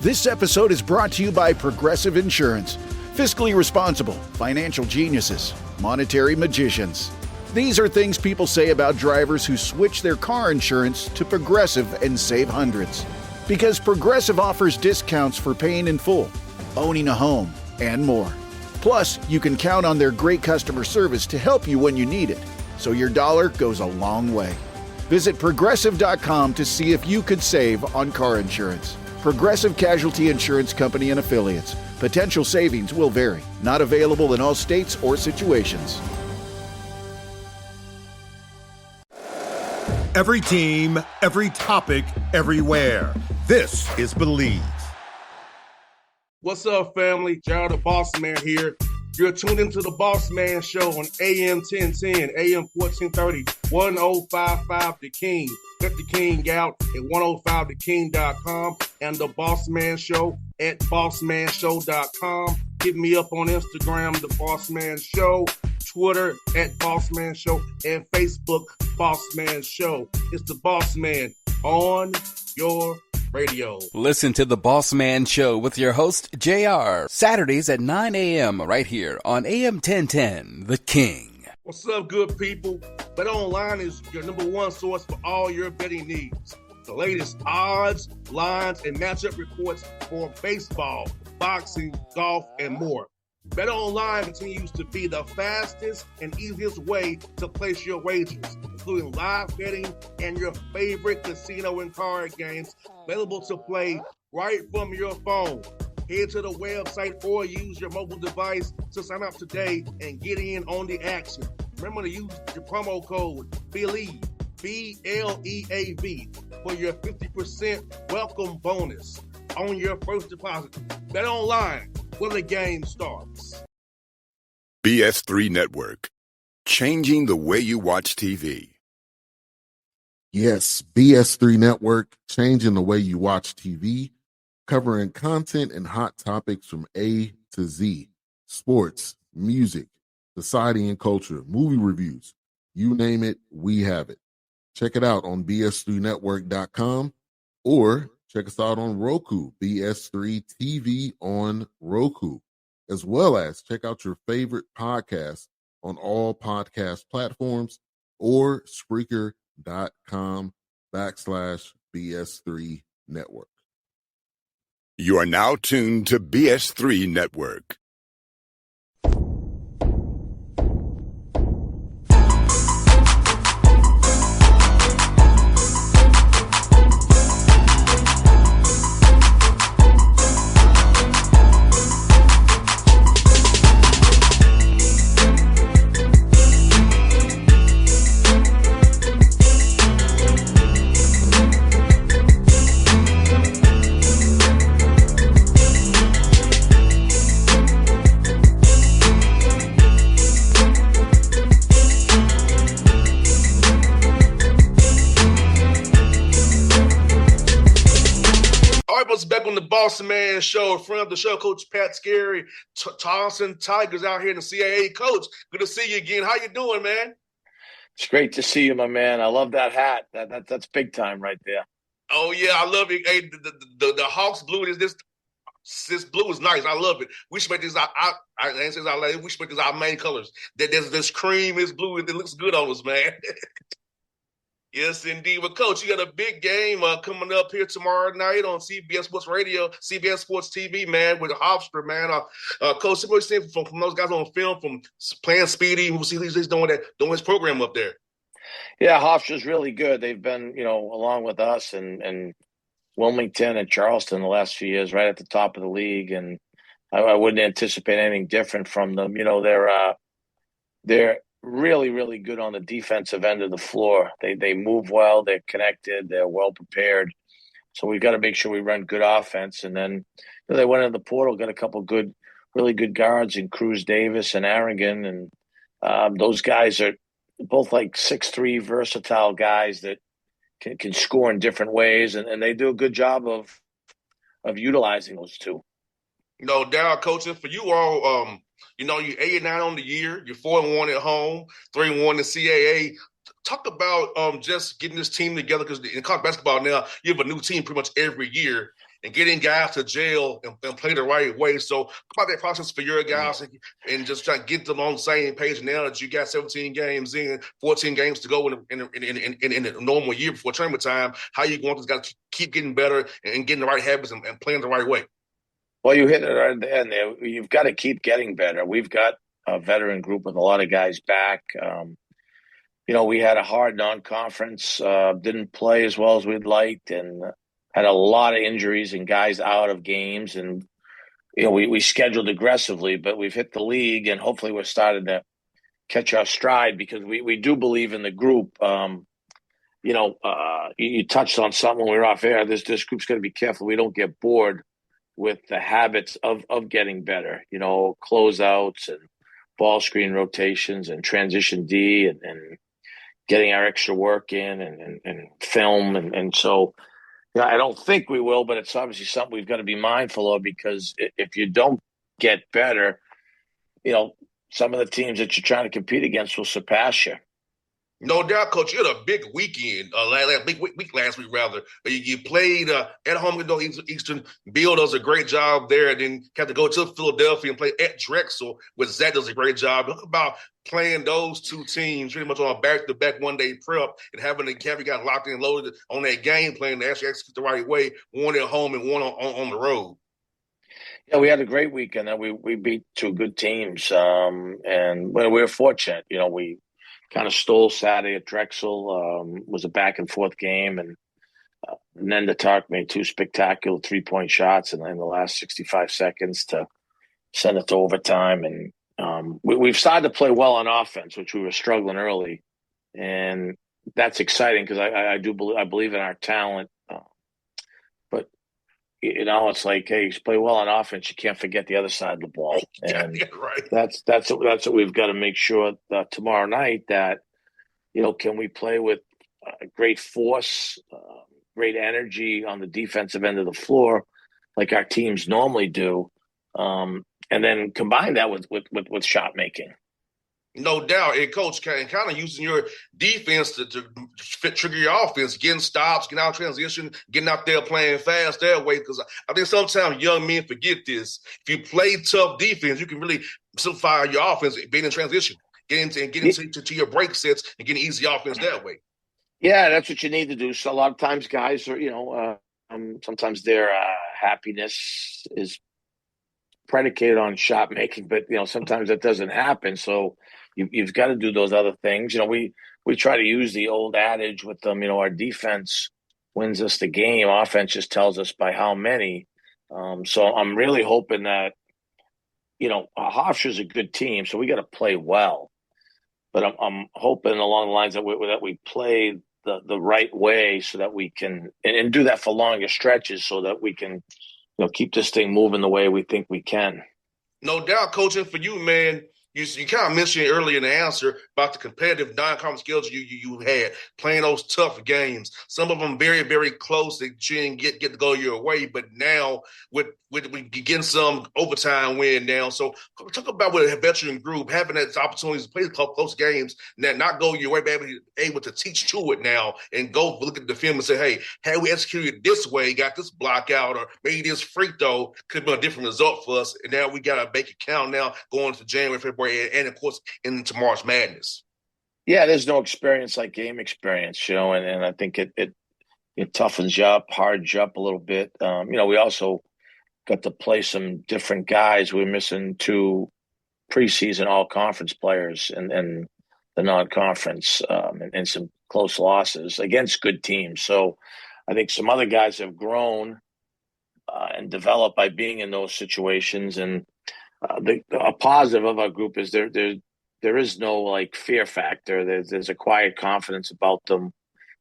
This episode is brought to you by Progressive Insurance. Fiscally responsible, financial geniuses, monetary magicians. These are things people say about drivers who switch their car insurance to Progressive and save hundreds. Because Progressive offers discounts for paying in full, owning a home, and more. Plus, you can count on their great customer service to help you when you need it, so your dollar goes a long way. Visit Progressive.com to see if you could save on car insurance. Progressive Casualty Insurance Company and Affiliates. Potential savings will vary. Not available in all states or situations. Every team, every topic, everywhere. This is Believe. What's up, family? Gerald the Bossman here. You're tuned into the Bossman Show on AM 1010, AM 1430, 1055 The King. Let the King out at 105theking.com and the Bossman Show at bossmanshow.com. Hit me up on Instagram, The Bossman Show, Twitter at Bossman Show, and Facebook, Bossman Show. It's the Bossman on your radio. Listen to the Bossman Show with your host, JR, Saturdays at 9 a.m. right here on AM 1010, The King. What's up, good people? BetOnline is your number one source for all your betting needs. The latest odds, lines, and matchup reports for baseball, boxing, golf, and more. BetOnline continues to be the fastest and easiest way to place your wagers, including live betting and your favorite casino and card games available to play right from your phone. Head to the website or use your mobile device to sign up today and get in on the action. Remember to use your promo code BELIEVE, BLEAV, for your 50% welcome bonus on your first deposit. Bet online where the game starts. BS3 Network, changing the way you watch TV. Yes, BS3 Network, changing the way you watch TV, covering content and hot topics from A to Z, sports, music, society and culture, movie reviews, you name it, we have it. Check it out on bs3network.com or check us out on Roku, BS3 TV on Roku, as well as check out your favorite podcasts on all podcast platforms or Spreaker.com/BS3 Network. You are now tuned to BS3 Network. Back on the Bossman Show, in front of the show, Coach Pat Skerry, Thompson Tigers out here in the CAA. Coach, good to see you again. How you doing, man? It's great to see you, my man. I love that hat. That's big time right there. Oh yeah, I love it. Hey, the Hawks blue is this blue is nice. I love it. We should make this we should make this our main colors. This cream is blue. It looks good on us, man. Yes, indeed. But, Coach, you got a big game coming up here tomorrow night on CBS Sports Radio, CBS Sports TV, man, with Hofstra, man. Coach, what you seen from those guys on film, from playing Speedy, we'll see he's doing his program up there. Yeah, Hofstra's really good. They've been, along with us and Wilmington and Charleston the last few years, right at the top of the league. And I wouldn't anticipate anything different from them. They're really, really good on the defensive end of the floor. They move well, they're connected, they're well prepared. So we've got to make sure we run good offense. And then they went in the portal, got a couple really good guards in Cruz Davis and Aragon. And those guys are both like 6'3", versatile guys that can score in different ways. And they do a good job of utilizing those two. No doubt, Coach. And for you all, you're 8-9 on the year. You're 4-1 at home, 3-1 in CAA. Talk about just getting this team together, because in college basketball now, you have a new team pretty much every year. and getting guys to jail and play the right way. So how about that process for your guys and just trying to get them on the same page now that you got 17 games in, 14 games to go in a normal year before tournament time? How you want these guys to keep getting better and getting the right habits and playing the right way? Well, you hit it right at the end there. You've got to keep getting better. We've got a veteran group with a lot of guys back. We had a hard non-conference, didn't play as well as we'd liked, and had a lot of injuries and guys out of games. And, we scheduled aggressively, but we've hit the league, and hopefully we're starting to catch our stride because we do believe in the group. You touched on something when we were off air. This group's got to be careful we don't get bored with the habits of getting better, closeouts and ball screen rotations and transition D and getting our extra work in and film. And so I don't think we will, but it's obviously something we've got to be mindful of because if you don't get better, some of the teams that you're trying to compete against will surpass you. No doubt, Coach. You had a big weekend, big week last week, rather. You played at home with Eastern. Bill does a great job there, and then had to go to Philadelphia and play at Drexel, where Zach does a great job. Look about playing those two teams pretty much on a back-to-back one-day prep and having the camera got locked and loaded on that game plan to actually execute the right way, one at home and one on the road. Yeah, we had a great weekend. We beat two good teams, and we were fortunate. We kind of stole Saturday at Drexel. Was a back-and-forth game, and Nenda Tark made two spectacular three-point shots in the last 65 seconds to send it to overtime. And we've started to play well on offense, which we were struggling early, and that's exciting because I believe in our talent. But it's like, hey, you play well on offense, you can't forget the other side of the ball, and right. That's what we've got to make sure that tomorrow night that can we play with great force, great energy on the defensive end of the floor, like our teams normally do, and then combine that with shot making. No doubt. And, Coach, kind of using your defense to trigger your offense, getting stops, getting out of transition, getting out there playing fast that way. Because I think sometimes young men forget this. If you play tough defense, you can really simplify your offense, being in transition, getting to your break sets and getting easy offense that way. Yeah, that's what you need to do. So a lot of times guys are, sometimes their happiness is predicated on shot making, but sometimes that doesn't happen. So you've got to do those other things. We try to use the old adage with them. Our defense wins us the game. Offense just tells us by how many. So I'm really hoping that Hofstra's a good team, so we got to play well. But I'm hoping along the lines that we play the right way so that we can and do that for longer stretches so that we can keep this thing moving the way we think we can. No doubt, coaching for you, man. You kind of mentioned earlier in the answer about the competitive non-conference skills you had, playing those tough games. Some of them very, very close that you didn't get to go your way, but now with getting some overtime win now. So talk about with a veteran group, having that opportunity to play close games, not go your way, but able to teach to it now and go look at the film and say, hey, had we executed this way, got this block out, or maybe this free throw could have been a different result for us. And now we got to make it count now going to January, February, and of course into March Madness. Yeah, there's no experience like game experience, and I think it toughens you up, hards you up a little bit. We also got to play some different guys. We're missing two preseason all-conference players and the non-conference and some close losses against good teams. So I think some other guys have grown and developed by being in those situations. And a positive of our group is there is no like fear factor. There's a quiet confidence about them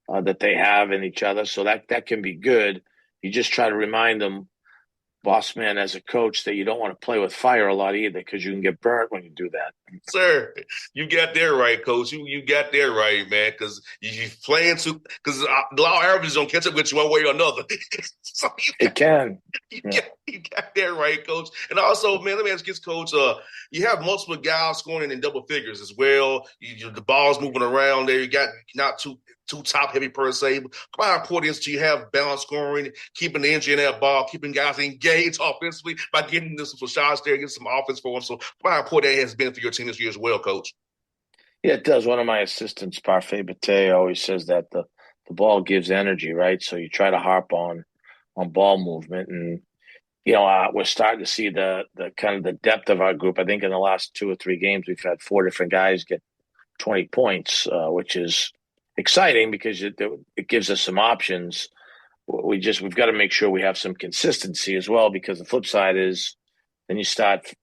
that they have in each other. So that can be good. You just try to remind them, Bossman, as a coach, that you don't want to play with fire a lot either because you can get burnt when you do that. Sir, you got that right, Coach. You got that right, man, because you're playing – because the law of averages don't catch up with you one way or another. So you got that right, Coach. And also, man, let me ask you this, Coach. You have multiple guys scoring in double figures as well. The ball's moving around there. You got not too too top heavy per se. But how important it is to have balanced scoring, keeping the energy in that ball, keeping guys engaged offensively by getting them some shots there, getting some offense for them. So how important that has been for your team this year as well, Coach. Yeah, it does. One of my assistants, Parfait Bate, always says that the ball gives energy, right? So you try to harp on ball movement, and we're starting to see the kind of the depth of our group. I think in the last 2 or 3 games, we've had 4 different guys get 20 points, which is exciting because it gives us some options. We've got to make sure we have some consistency as well, because the flip side is then you got to,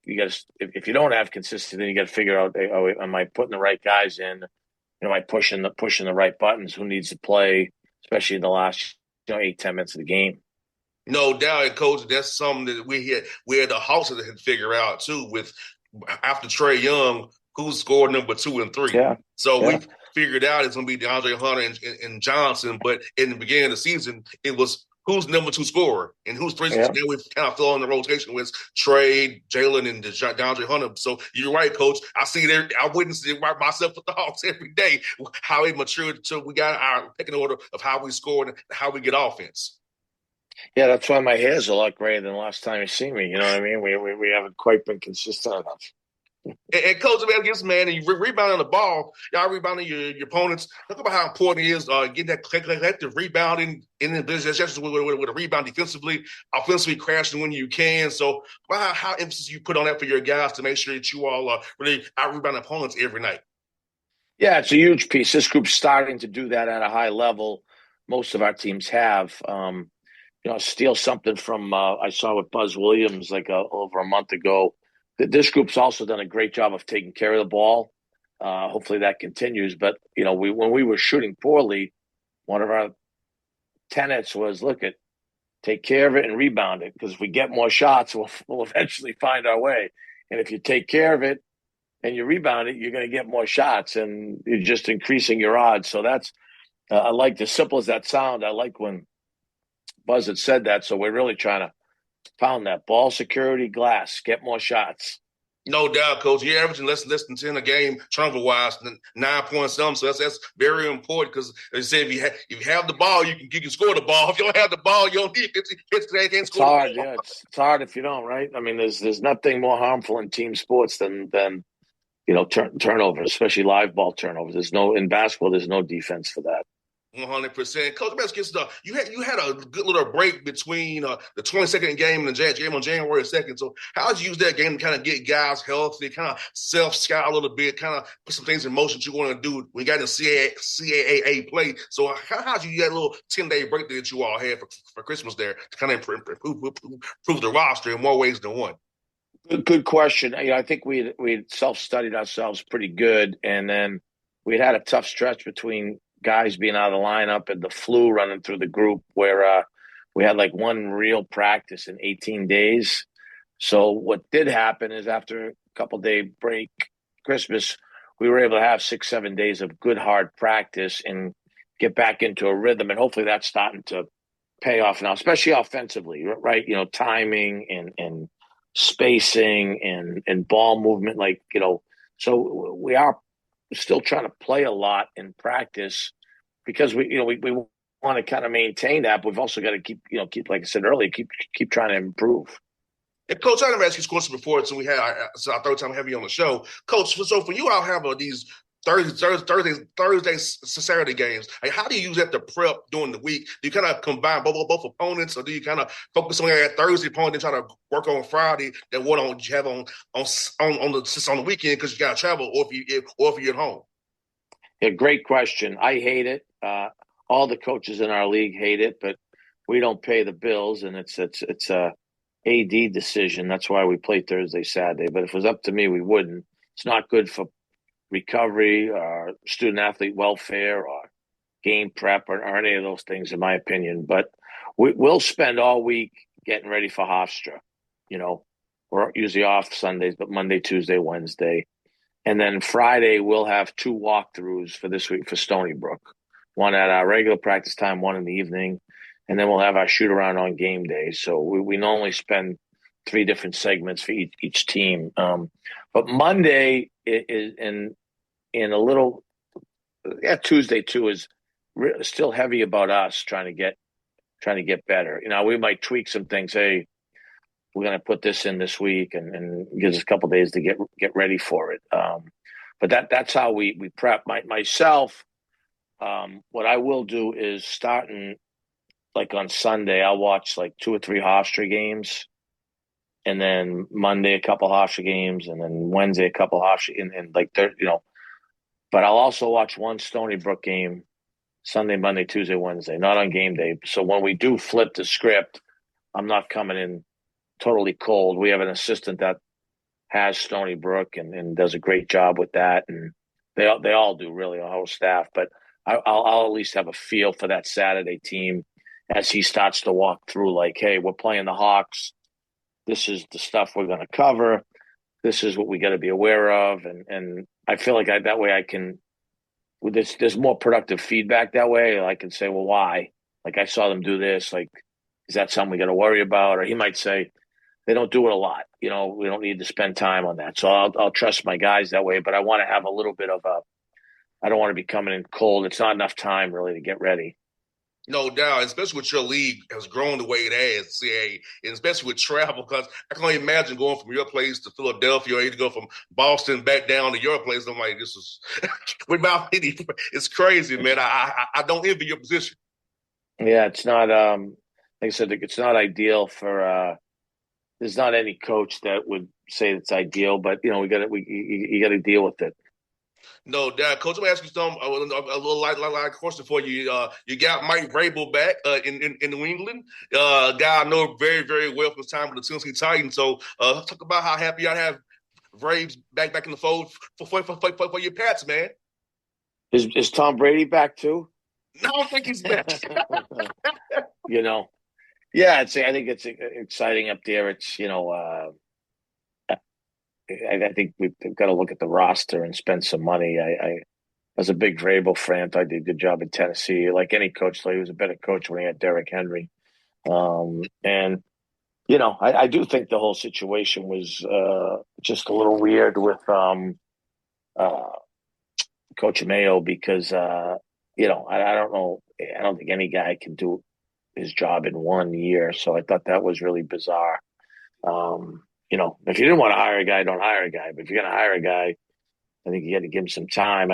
if you don't have consistency, then you got to figure out, am I putting the right guys in? Am I pushing the right buttons? Who needs to play, especially in the last 8-10 minutes of the game? No doubt, Coach. That's something that we had the Hawks to figure out too. With after Trae Young, who scored number 2 and 3. Yeah. So we figured out it's going to be DeAndre Hunter and Johnson. But in the beginning of the season, it was who's number 2 scorer and who's 3. Yeah. Now we've kind of fell in the rotation with Trae, Jalen, and DeAndre Hunter. So you're right, Coach. I see there. I witness it myself with the Hawks every day, how they matured until we got our pecking order of how we score and how we get offense. Yeah, that's why my hair's a lot grayer than the last time you see me. You know what I mean? We haven't quite been consistent enough. And Coach, man, and you rebounding the ball, y'all rebounding your opponents. Talk about how important it is getting that collective rebounding in the business, just with a rebound defensively, offensively crashing when you can. So how emphasis you put on that for your guys to make sure that you all really out-rebound opponents every night? Yeah, it's a huge piece. This group's starting to do that at a high level. Most of our teams have. Steal something from I saw with Buzz Williams over a month ago. This group's also done a great job of taking care of the ball. Hopefully that continues. But when we were shooting poorly, one of our tenets was take care of it and rebound it, because if we get more shots, we'll eventually find our way. And if you take care of it and you rebound it, you're going to get more shots, and you're just increasing your odds. So that's I like, as simple as that sound. I like when Buzz had said that. So we're really trying to pound that ball security, glass, get more shots. No doubt, Coach. You're averaging less than 10 a game, turnover-wise, 9 points some. So that's very important, because they say if you have the ball, you can score the ball. If you don't have the ball, you don't need it. They can't score. It's hard, yeah. It's hard if you don't, right? I mean, there's nothing more harmful in team sports than turnovers, especially live ball turnovers. In basketball, there's no defense for that. 100%. Coach, let's get stuff. You had a good little break between the 22nd game and the game on January 2nd. So how did you use that game to kind of get guys healthy, kind of self-scout a little bit, kind of put some things in motion that you want to do when you got in CAA play? So how did you get a little 10-day break that you all had for Christmas there to kind of improve the roster in more ways than one? Good question. I think we self-studied ourselves pretty good, and then we had a tough stretch between guys being out of the lineup and the flu running through the group, where we had one real practice in 18 days. So what did happen is, after a couple-day break, Christmas, we were able to have 6-7 days of good hard practice and get back into a rhythm. And hopefully that's starting to pay off now, especially offensively, right? Timing and spacing and ball movement, so we are still trying to play a lot in practice, because we want to kind of maintain that, but we've also got to keep like I said earlier, keep trying to improve. And Coach, I never asked you this question before, so it's our third time having you on the show, Coach. So for you, I'll have these Thursday, Saturday games. How do you use that to prep during the week? Do you kind of combine both opponents, or do you kind of focus on that Thursday opponent and try to work on Friday that what you have on the weekend because you got to travel, or if you're at home? Yeah, great question. I hate it. All the coaches in our league hate it, but we don't pay the bills, and it's a AD decision. That's why we play Thursday, Saturday. But if it was up to me, we wouldn't. It's not good for recovery or student athlete welfare or game prep or any of those things, in my opinion. But we'll spend all week getting ready for Hofstra. We're usually off Sundays, but Monday, Tuesday, Wednesday. And then Friday, we'll have 2 walkthroughs for this week for Stony Brook. One at our regular practice time, one in the evening. And then we'll have our shoot around on game day. So we normally spend 3 different segments for each team. But Monday is in a little, Tuesday too, is still heavy about us trying to get better. We might tweak some things. Hey, we're going to put this in this week, and gives us a couple of days to get ready for it. But that's how we prep. Myself, what I will do is starting like on Sunday, I'll watch like 2 or 3 Hofstra games, and then Monday a couple Hofstra games, and then Wednesday a couple Hofstra, and like But I'll also watch one Stony Brook game Sunday, Monday, Tuesday, Wednesday, not on game day. So when we do flip the script, I'm not coming in totally cold. We have an assistant that has Stony Brook and does a great job with that, and they all do really, our whole staff. But I'll at least have a feel for that Saturday team as he starts to walk through. Like, hey, we're playing the Hawks. This is the stuff we're going to cover. This is what we got to be aware of, and I feel like that way I can. There's more productive feedback that way. I can say, well, why? Like, I saw them do this. Like, is that something we got to worry about? Or he might say, they don't do it a lot. We don't need to spend time on that. So I'll trust my guys that way. But I want to have a little bit of I don't want to be coming in cold. It's not enough time really to get ready. No doubt, especially with your league has grown the way it has, CA, and especially with travel, because I can only imagine going from your place to Philadelphia, or you to go from Boston back down to your place. I'm like, this is without any. It's crazy, man. I don't envy your position. Yeah, it's not. Like I said, it's not ideal for. There's not any coach that would say it's ideal, but you got to deal with it. No doubt, Coach. I'm asking you something a little light question for you. You got Mike Vrabel back in New England. Guy I know very very well from his time with the Tennessee Titans. So talk about how happy I have Vrabes back in the fold for your Pats, man. Is Tom Brady back too? No, I don't think he's back. Yeah, I think it's exciting up there. It's I think we've got to look at the roster and spend some money. I was a big Vrabel fan. I did a good job in Tennessee. Like any coach, he was a better coach when he had Derrick Henry. And I do think the whole situation was just a little weird with Coach Mayo because I don't know. I don't think any guy can do his job in 1 year. So I thought that was really bizarre. If you didn't want to hire a guy, don't hire a guy. But if you're going to hire a guy, I think you got to give him some time.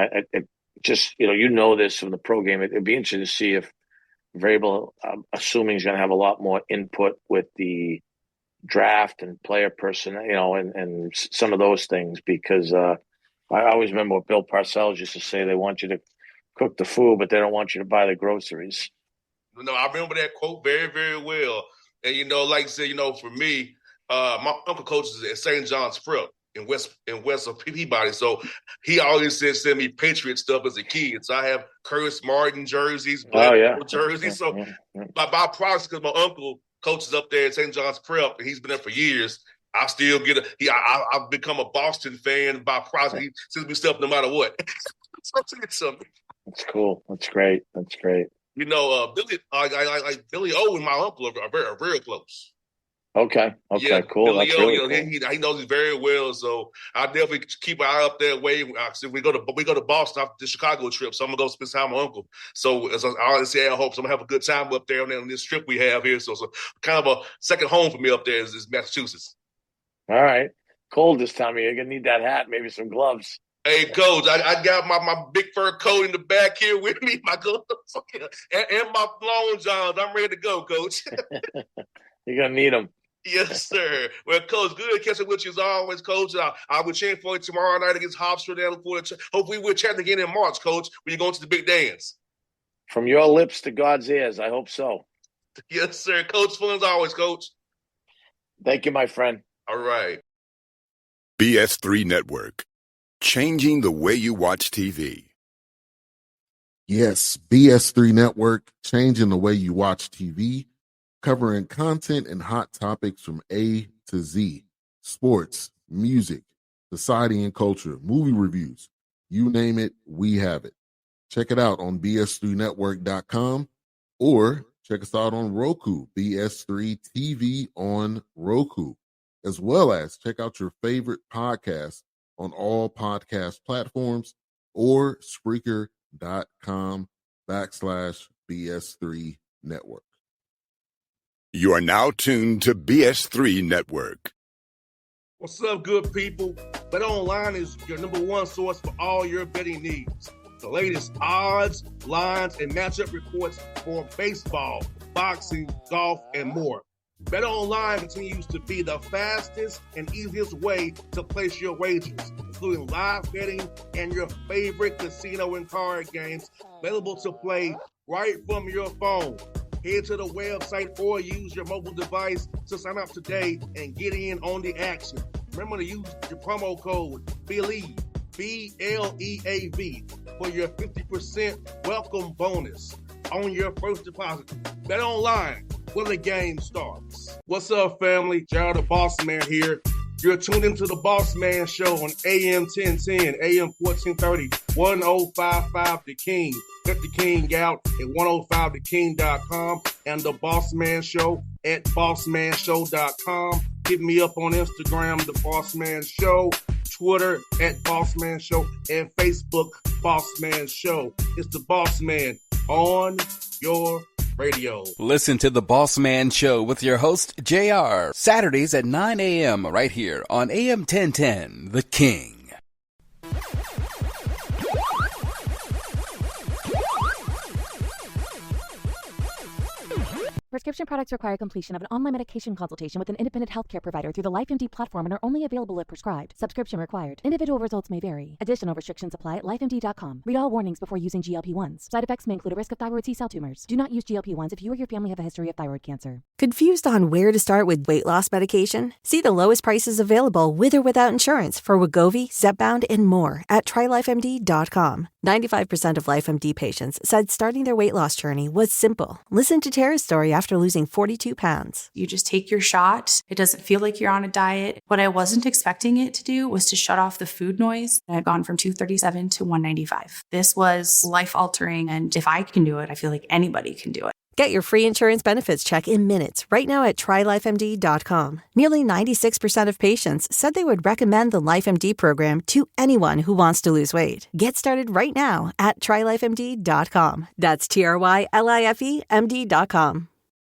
This from the pro game. It'd be interesting to see if Vrabel, assuming he's going to have a lot more input with the draft and player person, and some of those things. Because I always remember what Bill Parcells used to say: they want you to cook the food, but they don't want you to buy the groceries. No, I remember that quote very, very well. And like I said, for me, my uncle coaches at St. John's Prep in west of Peabody. So he always said send me Patriot stuff as a kid. So I have Curtis Martin jerseys, jerseys. So by products, because my uncle coaches up there at St. John's Prep, and he's been there for years. I still get I've become a Boston fan by products. He sends me stuff no matter what. Something. That's cool. That's great. Billy, Billy O and my uncle are very close. Okay, yeah, cool. Billy That's O, really cool. he knows it very well. So I definitely keep an eye up that way. We go to Boston after the Chicago trip, so I'm gonna go spend time with my uncle. So as I always say, I hope I'm gonna have a good time up there on this trip we have here. So kind of a second home for me up there is Massachusetts. All right, cold this time of year. You're gonna need that hat, maybe some gloves. Hey, Coach, I got my big fur coat in the back here with me, my gloves, and my long johns. I'm ready to go, Coach. You're going to need them. Yes, sir. Well, Coach, good catching with you as always, Coach. I will cheer for you tomorrow night against Hofstra. Hopefully we'll chat again in March, Coach, when you're going to the big dance. From your lips to God's ears, I hope so. Yes, sir. Coach, fun as always, Coach. Thank you, my friend. All right. BS3 Network. Changing the way you watch TV. Yes, BS3 Network, changing the way you watch TV, covering content and hot topics from A to Z, sports, music, society and culture, movie reviews, you name it, we have it. Check it out on bs3network.com or check us out on Roku, BS3 TV on Roku, as well as check out your favorite podcast on all podcast platforms or Spreaker.com/. BS3 Network. You are now tuned to BS3 Network. What's up, good people? Bet Online is your number one source for all your betting needs. The latest odds, lines, and matchup reports for baseball, boxing, golf, and more. Bet Online continues to be the fastest and easiest way to place your wagers, including live betting and your favorite casino and card games available to play right from your phone. Head to the website or use your mobile device to sign up today and get in on the action. Remember to use your promo code BELIEVE, BLEAV, for your 50% welcome bonus on your first deposit. Bet Online, where the game starts. What's up, family? Gerald the Bossman here. You're tuned into the Bossman Show on AM 1010, AM 1430, 1055 The King. Check The King out at 105theking.com and the Bossman Show at bossmanshow.com. Hit me up on Instagram, The Bossman Show, Twitter at Bossman Show, and Facebook, Bossman Show. It's the Bossman on your radio. Listen to The Bossman Show with your host, JR, Saturdays at 9 a.m. right here on AM 1010, The King. Prescription products require completion of an online medication consultation with an independent healthcare provider through the LifeMD platform and are only available if prescribed. Subscription required. Individual results may vary. Additional restrictions apply at lifemd.com. Read all warnings before using GLP-1s. Side effects may include a risk of thyroid C-cell tumors. Do not use GLP-1s if you or your family have a history of thyroid cancer. Confused on where to start with weight loss medication? See the lowest prices available with or without insurance for Wegovy, Zepbound, and more at trylifemd.com. 95% of LifeMD patients said starting their weight loss journey was simple. Listen to Tara's story after losing 42 pounds. You just take your shot. It doesn't feel like you're on a diet. What I wasn't expecting it to do was to shut off the food noise. I've gone from 237 to 195. This was life-altering, and if I can do it, I feel like anybody can do it. Get your free insurance benefits check in minutes right now at trylifemd.com. Nearly 96% of patients said they would recommend the LifeMD program to anyone who wants to lose weight. Get started right now at trylifemd.com. That's TRYLIFEMD.com.